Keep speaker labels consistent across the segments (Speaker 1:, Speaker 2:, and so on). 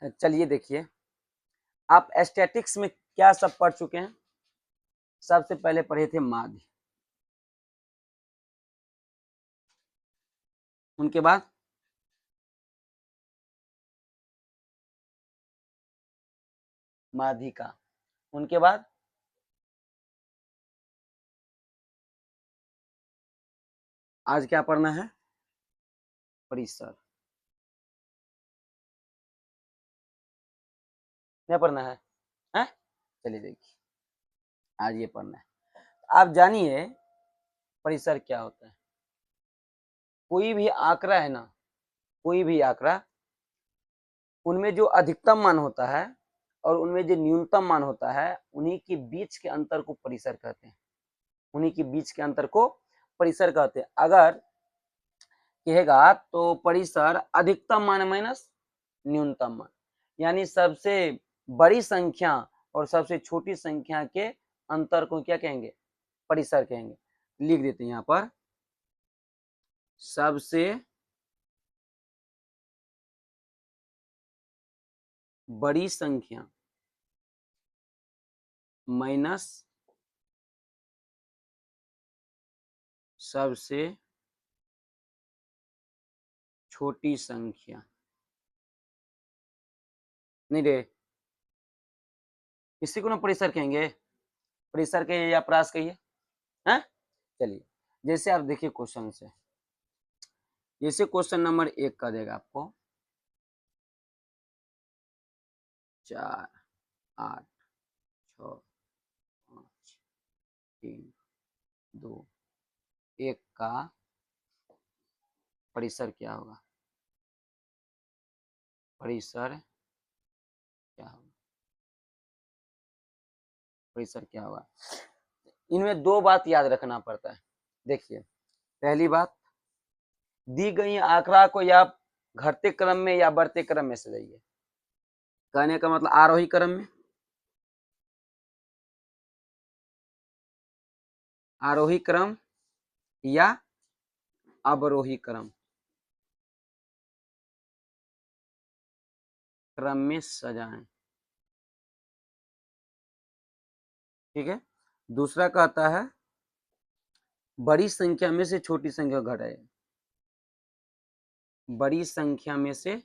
Speaker 1: चलिए देखिए, आप स्टैटिक्स में क्या सब पढ़ चुके हैं? सबसे पहले पढ़े थे माध्य, उनके बाद माध्यिका, उनके बाद आज क्या पढ़ना है? परिसर। क्या पढ़ना है? हैं? चलिए देखिए, आज ये पढ़ना है। आप जानिए परिसर क्या होता है। कोई भी आंकड़ा है ना, कोई भी आंकड़ा, उनमें जो अधिकतम मान होता है और उनमें जो न्यूनतम मान होता है, उन्हीं के बीच के अंतर को परिसर कहते हैं। उन्हीं के बीच के अंतर को परिसर कहते हैं। अगर कहेगा तो परिसर अधिकतम मान माइनस न्यूनतम मान, यानी सबसे बड़ी संख्या और सबसे छोटी संख्या के अंतर को क्या कहेंगे? परिसर कहेंगे। लिख देते हैं यहाँ पर, सबसे बड़ी संख्या माइनस सबसे छोटी संख्या। नहीं रे, इसी को ना परिसर कहेंगे। परिसर कहिए या प्रास कहिए, हैं? चलिए, जैसे आप देखिए क्वेश्चन से, जैसे क्वेश्चन नंबर 1 का देगा आपको 4 8 6 5 3 2 1 का परिसर क्या होगा? परिसर क्या होगा? परिसर क्या होगा? इनमें दो बात याद रखना पड़ता है। देखिए, पहली बात, दी गई आंकड़ा को या घटते क्रम में या बढ़ते क्रम में सजाइए। कहने का मतलब आरोही क्रम में, आरोही क्रम या अवरोही क्रम क्रम में सजाएं। ठीक है। दूसरा कहता है बड़ी संख्या में से छोटी संख्या घटाए, बड़ी संख्या में से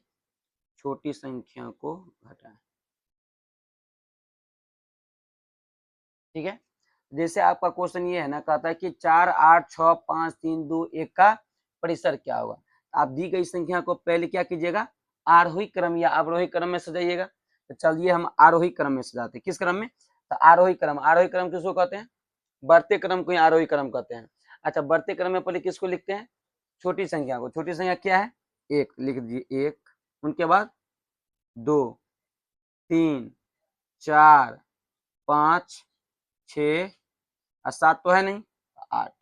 Speaker 1: छोटी संख्या को घटाएं। ठीक है। जैसे आपका क्वेश्चन ये है ना, कहता है कि 4 8 6 5 3 2 1 का परिसर क्या होगा? आप दी गई संख्या को पहले क्या कीजिएगा? आरोही क्रम या अवरोही क्रम में सजाइएगा। तो चलिए हम आरोही क्रम में सजाते हैं। किस क्रम में? तो आरोही क्रम। आरोही क्रम किसको कहते हैं? बढ़ते क्रम को ही आरोही क्रम कहते हैं। अच्छा, बढ़ते क्रम में पहले किसको लिखते हैं? छोटी संख्या को। छोटी संख्या क्या है? 1 लिख दीजिए, 1। उनके बाद 2 3 4 5 6 और 7 तो है नहीं, 8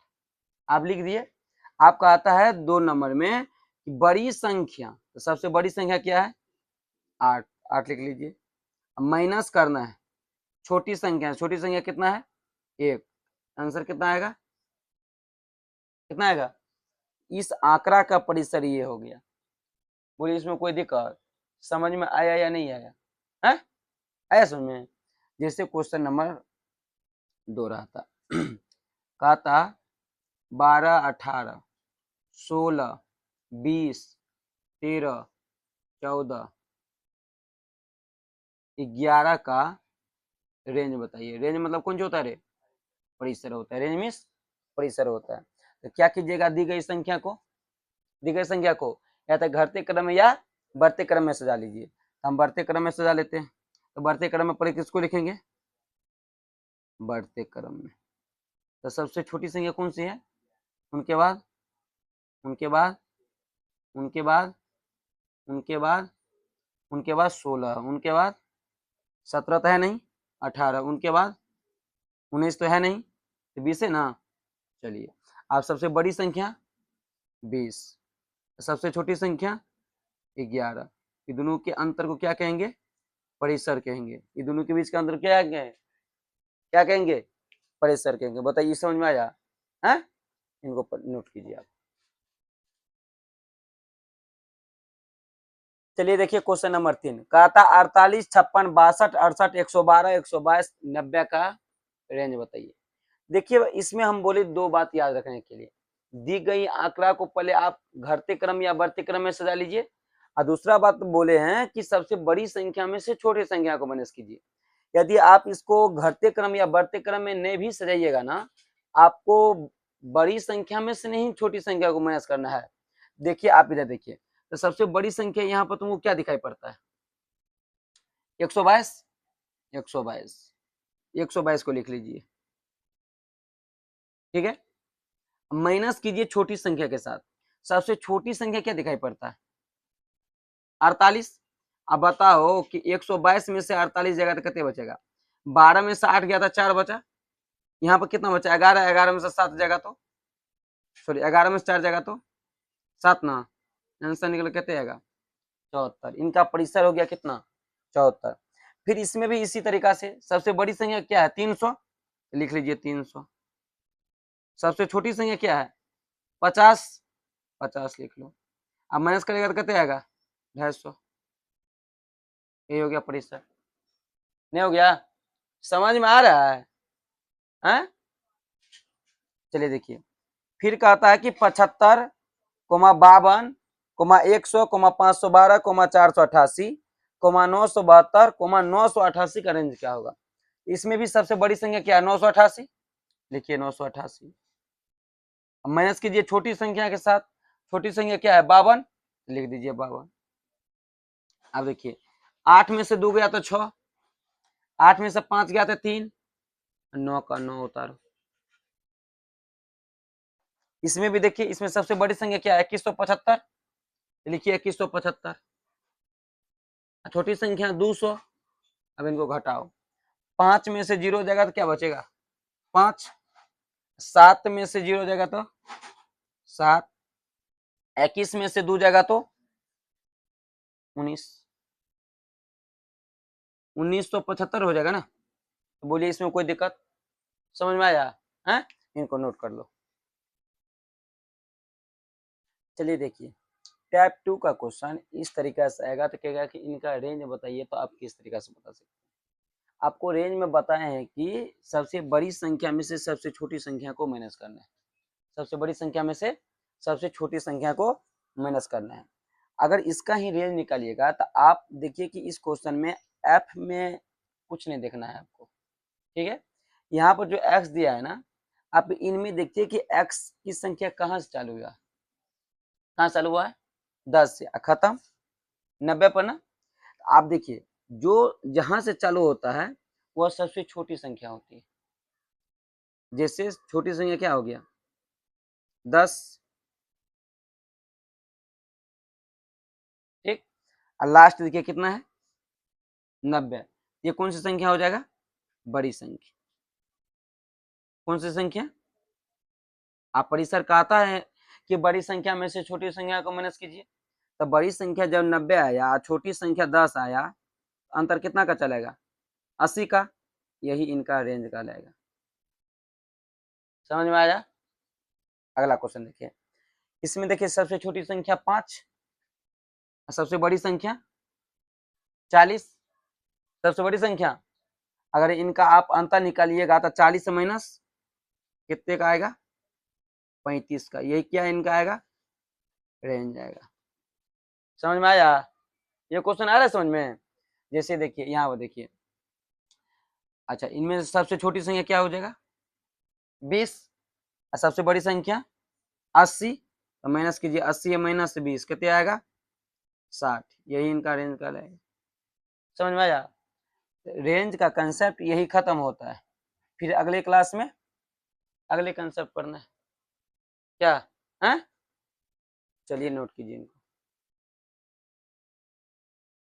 Speaker 1: आप लिख दिए। आपका आता है 2 नंबर में बड़ी संख्या, तो सबसे बड़ी संख्या क्या है? 8, 8 लिख लीजिए। अब माइनस करना है छोटी संख्या, छोटी संख्या कितना है? 1। आंसर कितना आएगा? कितना आएगा? इस आंकड़ा का परिसर ये हो गया। बोलिए, इसमें कोई दिक्कत समझ में आया या नहीं आया? है आया समझ में? जैसे क्वेश्चन नंबर 2 रहा था, कहा था 12 18 16 20 13 14 11 का रेंज बताइए। रेंज मतलब कौन सा होता है रे? परिसर होता है। रेंज मीन्स परिसर होता है। तो क्या कीजिएगा? दी गई संख्या को, दी गई संख्या को या तो घटते क्रम में या बढ़ते क्रम में सजा लीजिए। तो हम बढ़ते क्रम में सजा लेते हैं। तो बढ़ते क्रम में पहले किसको लिखेंगे? बढ़ते क्रम में। तो सबसे छोटी संख्या कौन सी है? उनके बाद, उनके बाद, उनके बाद, उनके बाद, उनके बाद 16, उनके बाद 17 तो है नहीं, 18, उनके बाद 19 तो है नहीं, तो 20 है ना। चलिए, आप सबसे बड़ी संख्या 20, सबसे छोटी संख्या 11, ये दोनों के अंतर को क्या कहेंगे? परिसर कहेंगे। ये दोनों के बीच का अंतर क्या है? क्या कहेंगे? परिसर कहेंगे। बताइए, समझ में आया? है? इनको नोट कीजिए आप। चलिए देखिए क्वेश्चन नंबर 3 कहा था 48, 56, 62, 68, 112, 122, 90 का रेंज बताइए। देखिए इसमें हम बोले दो बात याद रखने के लिए, दी गई आंकड़ा को पहले आप घटते क्रम या बढ़ते क्रम में सजा लीजिए, और दूसरा बात बोले हैं कि सबसे बड़ी संख्या में से छोटी संख्या को माइनस कीजिए। यदि आप इसको घटते क्रम या बढ़ते क्रम में नहीं भी सजाइएगा ना, आपको बड़ी संख्या में से नहीं छोटी संख्या को माइनस करना है। देखिए आप इधर देखिए, तो सबसे बड़ी संख्या यहाँ पर तुमको क्या दिखाई पड़ता है? 122, 122, 122 को लिख लीजिए, ठीक है। माइनस कीजिए छोटी संख्या के साथ, सबसे छोटी संख्या क्या दिखाई पड़ता है? 48। अब बताओ कि 122 में से 48 जगह तो कितने बचेगा? 12 में से 8 गया था, 4 बचा। यहाँ पर कितना बचा? 11, 11 में से 7 जगह तो सॉरी 11 में से 4 जगह तो 7 ना, आंसर निकल कितने आएगा? 74। इनका परिसर हो गया कितना? 74। फिर इसमें भी इसी तरीका से सबसे बड़ी संख्या क्या है? 300, लिख लीजिए 300। सबसे छोटी संख्या क्या है? 50, 50 लिख लो। अब माइनस करेगा तो कितने आएगा? 250। ये हो गया परिसर। नहीं हो गया? समझ में आ रहा है? हैं? चलिए देखिए, फिर कहता है कि 75, 52, 100, 512, 488, 972, 988 का रेंज क्या होगा? इसमें भी सबसे बड़ी संख्या क्या है? 988, लिखिए 988। माइनस कीजिए छोटी संख्या के साथ, छोटी संख्या क्या है? 52, लिख दीजिए 52। अब देखिए 8 में से 2 गया तो 6, 8 में से 5 गया तो 3, 9 का 9 उतारो। इसमें भी देखिए, इसमें सबसे बड़ी संख्या क्या है? 2175, लिखिए 2175। छोटी संख्या 200, अब इनको घटाओ। 5 में से 0 जाएगा तो क्या बचेगा? 5। 7 में से 0 जाएगा तो 7। 21 में से 2 जाएगा तो 19। 1975 हो जाएगा ना? तो बोलिए इसमें कोई दिक्कत? समझ में आया है? इनको नोट कर लो। चलिए देखिए, टाइप 2 का क्वेश्चन इस तरीके से आएगा, तो कहेगा कि इनका रेंज बताइए। तो आप किस तरीके से बता सकते हैं? आपको रेंज में बताए हैं कि सबसे बड़ी संख्या में से सबसे छोटी संख्या को माइनस करना है, सबसे बड़ी संख्या में से सबसे छोटी संख्या को माइनस करना है। अगर इसका ही रेंज निकालिएगा तो आप देखिए कि इस क्वेश्चन में एफ में कुछ नहीं देखना है आपको, ठीक है। यहाँ पर जो एक्स दिया है ना, आप इनमें देखिए कि एक्स की संख्या कहाँ से चालू हुआ, कहाँ चालू हुआ है? 10 से खत्म 90 पर ना। आप देखिए जो जहां से चालू होता है वह सबसे छोटी संख्या होती है। जैसे छोटी संख्या क्या हो गया? 10, ठीक। और लास्ट देखिए कितना है? 90। ये कौन सी संख्या हो जाएगा? बड़ी संख्या। कौन सी संख्या? आप परिसर कहता है कि बड़ी संख्या में से छोटी संख्या को माइनस कीजिए। तो बड़ी संख्या जब 90 आया, छोटी संख्या 10 आया, अंतर कितना का चलेगा? 80 का। यही इनका रेंज का लगेगा। समझ में आया? अगला क्वेश्चन देखिए, इसमें देखिए सबसे छोटी संख्या 5, सबसे बड़ी संख्या 40। सबसे बड़ी संख्या, अगर इनका आप अंतर निकालिएगा तो 40 से माइनस कितने का आएगा? 35 का। यही क्या इनका आएगा? रेंज आएगा। समझ में आया? ये क्वेश्चन आ रहा है समझ में? जैसे देखिए यहाँ पर देखिए, अच्छा इनमें से सबसे छोटी संख्या क्या हो जाएगा? 20। और सबसे बड़ी संख्या 80, तो माइनस कीजिए 80 माइनस 20 कितने आएगा? 60। यही इनका रेंज का आएगा। समझ में आया? रेंज का कंसेप्ट यही खत्म होता है। फिर अगले क्लास में अगले कंसेप्ट पढ़ना है क्या है? चलिए नोट कीजिए इनको।